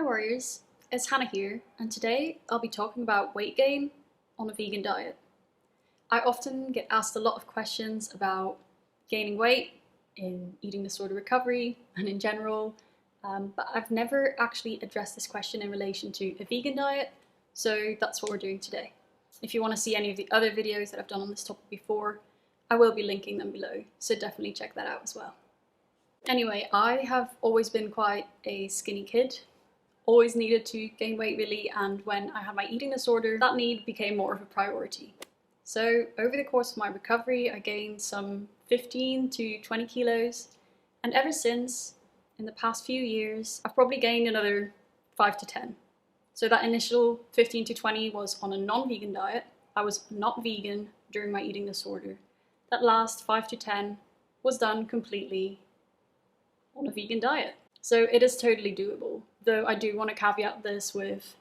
Warriors, it's Hannah here, and today I'll be talking about weight gain on a vegan diet. I often get asked a lot of questions about gaining weight in eating disorder recovery and in general, but I've never actually addressed this question in relation to a vegan diet, so that's what we're doing today. If you want to see any of the other videos that I've done on this topic before, I will be linking them below, so definitely check that out as well. Anyway, I have always been quite a skinny kid. Always needed to gain weight really, and when I had my eating disorder, that need became more of a priority. So over the course of my recovery, I gained some 15 to 20 kilos, and ever since, in the past few years, I've probably gained another 5 to 10. So that initial 15 to 20 was on a non-vegan diet. I was not vegan during my eating disorder. That last 5 to 10 was done completely on a vegan diet. So it is totally doable, though I do want to caveat this with,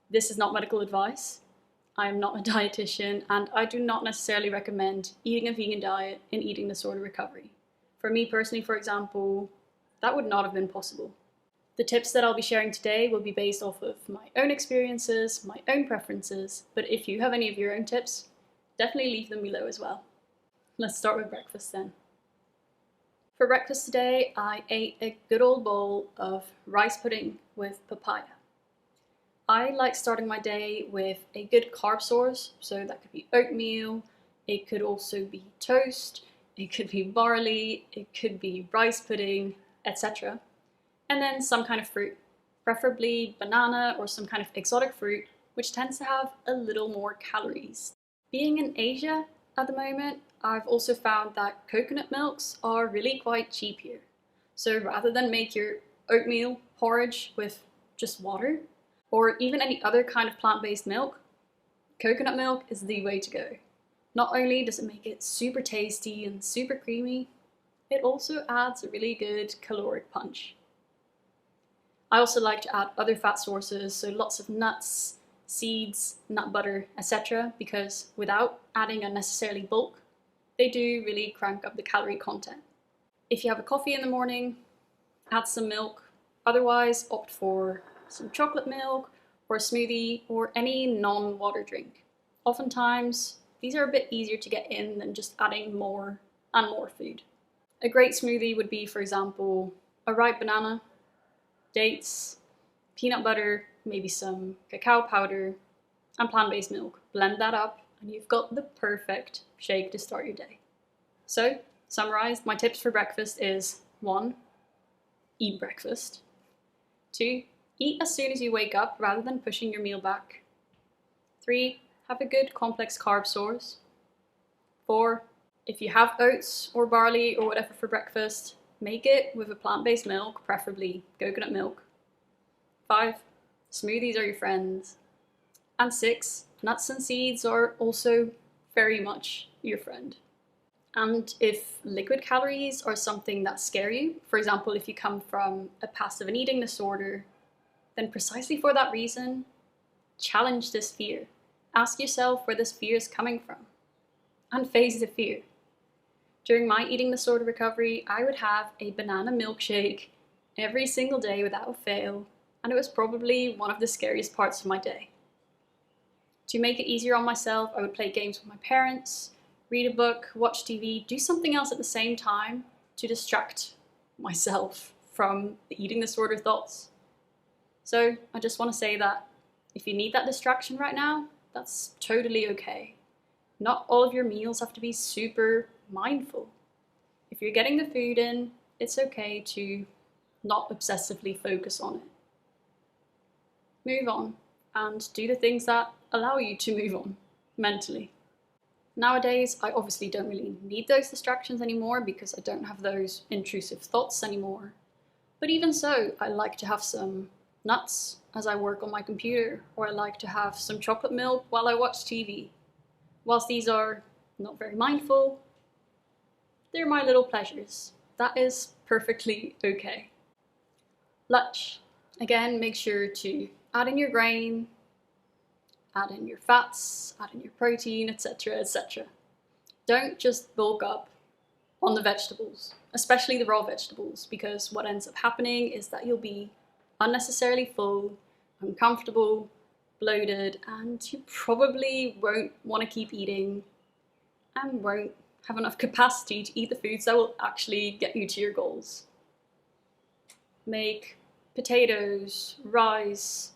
this is not medical advice. I am not a dietitian, and I do not necessarily recommend eating a vegan diet in eating disorder recovery. For me personally, for example, that would not have been possible. The tips that I'll be sharing today will be based off of my own experiences, my own preferences, but if you have any of your own tips, definitely leave them below as well. Let's start with breakfast then. For breakfast today, I ate a good old bowl of rice pudding with papaya. I like starting my day with a good carb source, so that could be oatmeal, it could also be toast, it could be barley, it could be rice pudding, etc. And then some kind of fruit, preferably banana or some kind of exotic fruit, which tends to have a little more calories. Being in Asia at the moment, I've also found that coconut milks are really quite cheap here. So rather than make your oatmeal porridge with just water, or even any other kind of plant-based milk, coconut milk is the way to go. Not only does it make it super tasty and super creamy, it also adds a really good caloric punch. I also like to add other fat sources, so lots of nuts, seeds, nut butter, etc., because without adding unnecessarily bulk, they do really crank up the calorie content. If you have a coffee in the morning, add some milk. Otherwise, opt for some chocolate milk or a smoothie or any non-water drink. Oftentimes, these are a bit easier to get in than just adding more and more food. A great smoothie would be, for example, a ripe banana, dates, peanut butter, maybe some cacao powder, and plant-based milk. Blend that up, and you've got the perfect shake to start your day. So, summarized, my tips for breakfast is 1. Eat breakfast. 2. Eat as soon as you wake up rather than pushing your meal back. 3. Have a good complex carb source. 4. If you have oats or barley or whatever for breakfast, make it with a plant-based milk, preferably coconut milk. 5. Smoothies are your friends. And 6. Nuts and seeds are also very much your friend. And if liquid calories are something that scare you, for example, if you come from a past of an eating disorder, then precisely for that reason, challenge this fear. Ask yourself where this fear is coming from, and face the fear. During my eating disorder recovery, I would have a banana milkshake every single day without fail, and it was probably one of the scariest parts of my day. To make it easier on myself, I would play games with my parents, read a book, watch TV, do something else at the same time to distract myself from the eating disorder thoughts. So I just want to say that if you need that distraction right now, that's totally okay. Not all of your meals have to be super mindful. If you're getting the food in, it's okay to not obsessively focus on it. Move on and do the things that allow you to move on mentally. Nowadays, I obviously don't really need those distractions anymore because I don't have those intrusive thoughts anymore. But even so, I like to have some nuts as I work on my computer, or I like to have some chocolate milk while I watch TV. Whilst these are not very mindful, they're my little pleasures. That is perfectly okay. Lunch. Again, make sure to add in your grain, add in your fats, add in your protein, etc., etc. Don't just bulk up on the vegetables, especially the raw vegetables, because what ends up happening is that you'll be unnecessarily full, uncomfortable, bloated, and you probably won't want to keep eating and won't have enough capacity to eat the foods that will actually get you to your goals. Make potatoes, rice,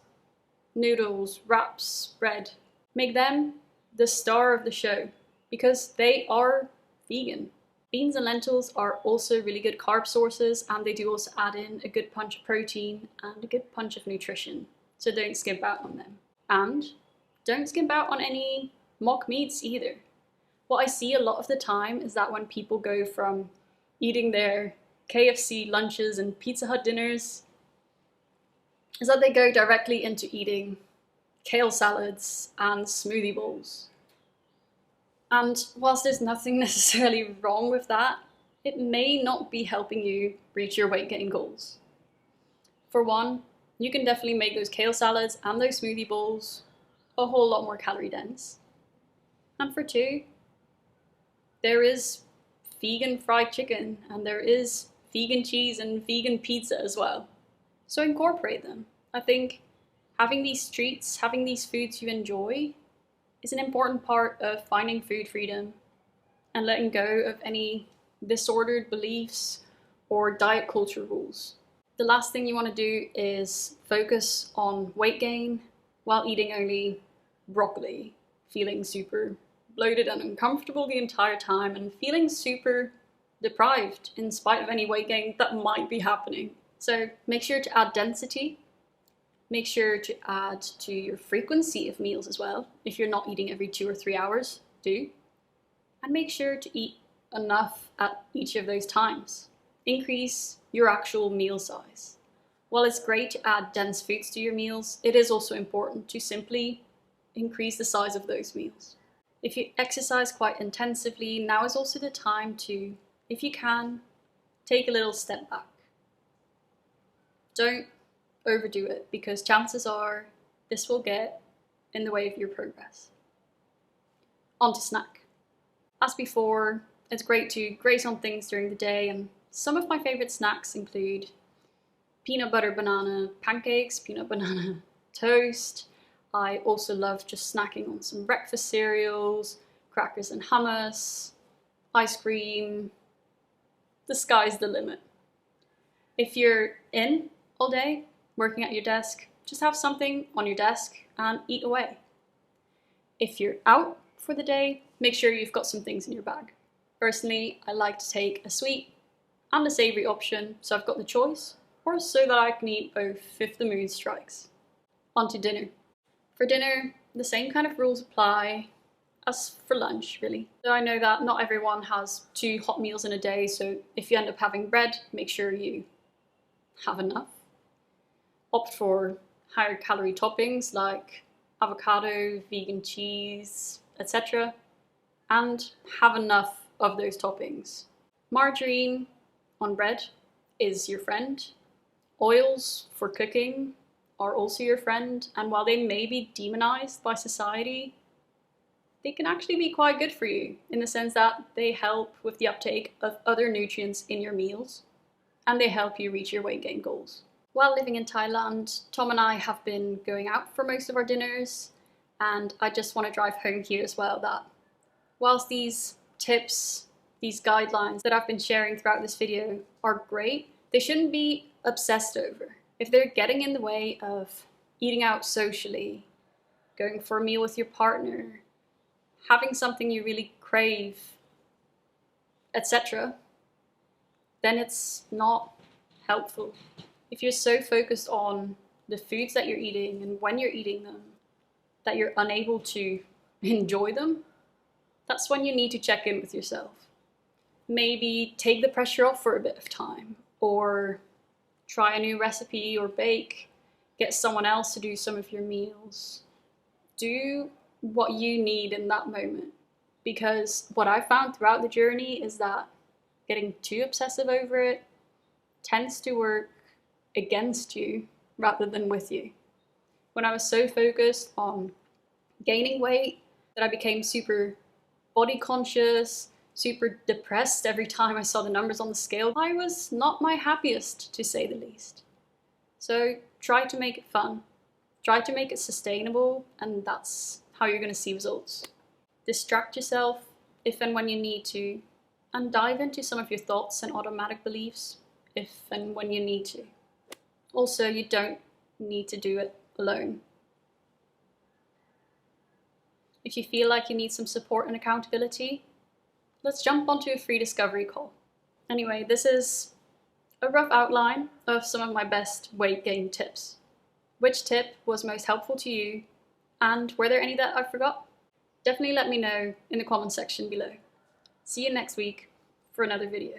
noodles, wraps, bread. Make them the star of the show because they are vegan. Beans and lentils are also really good carb sources, and they do also add in a good punch of protein and a good punch of nutrition, so don't skimp out on them. And don't skimp out on any mock meats either. What I see a lot of the time is that when people go from eating their KFC lunches and Pizza Hut dinners, is that they go directly into eating kale salads and smoothie bowls. And whilst there's nothing necessarily wrong with that, it may not be helping you reach your weight gain goals. For one, you can definitely make those kale salads and those smoothie bowls a whole lot more calorie dense. And for two, there is vegan fried chicken and there is vegan cheese and vegan pizza as well. So incorporate them. I think having these treats, having these foods you enjoy, is an important part of finding food freedom and letting go of any disordered beliefs or diet culture rules. The last thing you want to do is focus on weight gain while eating only broccoli, feeling super bloated and uncomfortable the entire time and feeling super deprived in spite of any weight gain that might be happening. So make sure to add density. Make sure to add to your frequency of meals as well. If you're not eating every 2 or 3 hours, do. And make sure to eat enough at each of those times. Increase your actual meal size. While it's great to add dense foods to your meals, it is also important to simply increase the size of those meals. If you exercise quite intensively, now is also the time to, if you can, take a little step back. Don't overdo it, because chances are this will get in the way of your progress. On to snack. As before, it's great to graze on things during the day, and some of my favorite snacks include peanut butter banana pancakes, peanut banana toast. I also love just snacking on some breakfast cereals, crackers and hummus, ice cream. The sky's the limit. If you're in all day, working at your desk, just have something on your desk and eat away. If you're out for the day, make sure you've got some things in your bag. Personally, I like to take a sweet and a savoury option, so I've got the choice, or so that I can eat both if the mood strikes. On to dinner. For dinner, the same kind of rules apply as for lunch, really. So I know that not everyone has 2 hot meals in a day, so if you end up having bread, make sure you have enough. Opt for higher calorie toppings like avocado, vegan cheese, etc. And have enough of those toppings. Margarine on bread is your friend. Oils for cooking are also your friend, and while they may be demonized by society, they can actually be quite good for you in the sense that they help with the uptake of other nutrients in your meals, and they help you reach your weight gain goals. While living in Thailand, Tom and I have been going out for most of our dinners, and I just want to drive home here as well that whilst these tips, these guidelines that I've been sharing throughout this video are great, they shouldn't be obsessed over. If they're getting in the way of eating out socially, going for a meal with your partner, having something you really crave, etc., then it's not helpful. If you're so focused on the foods that you're eating and when you're eating them, that you're unable to enjoy them, that's when you need to check in with yourself. Maybe take the pressure off for a bit of time, or try a new recipe or bake, get someone else to do some of your meals. Do what you need in that moment, because what I found throughout the journey is that getting too obsessive over it tends to work against you rather than with you. When I was so focused on gaining weight that I became super body conscious, super depressed every time I saw the numbers on the scale, I was not my happiest, to say the least. So try to make it fun. Try to make it sustainable, and that's how you're going to see results. Distract yourself if and when you need to, and dive into some of your thoughts and automatic beliefs if and when you need to. Also, you don't need to do it alone. If you feel like you need some support and accountability, let's jump onto a free discovery call. Anyway, this is a rough outline of some of my best weight gain tips. Which tip was most helpful to you, and were there any that I forgot? Definitely let me know in the comment section below. See you next week for another video.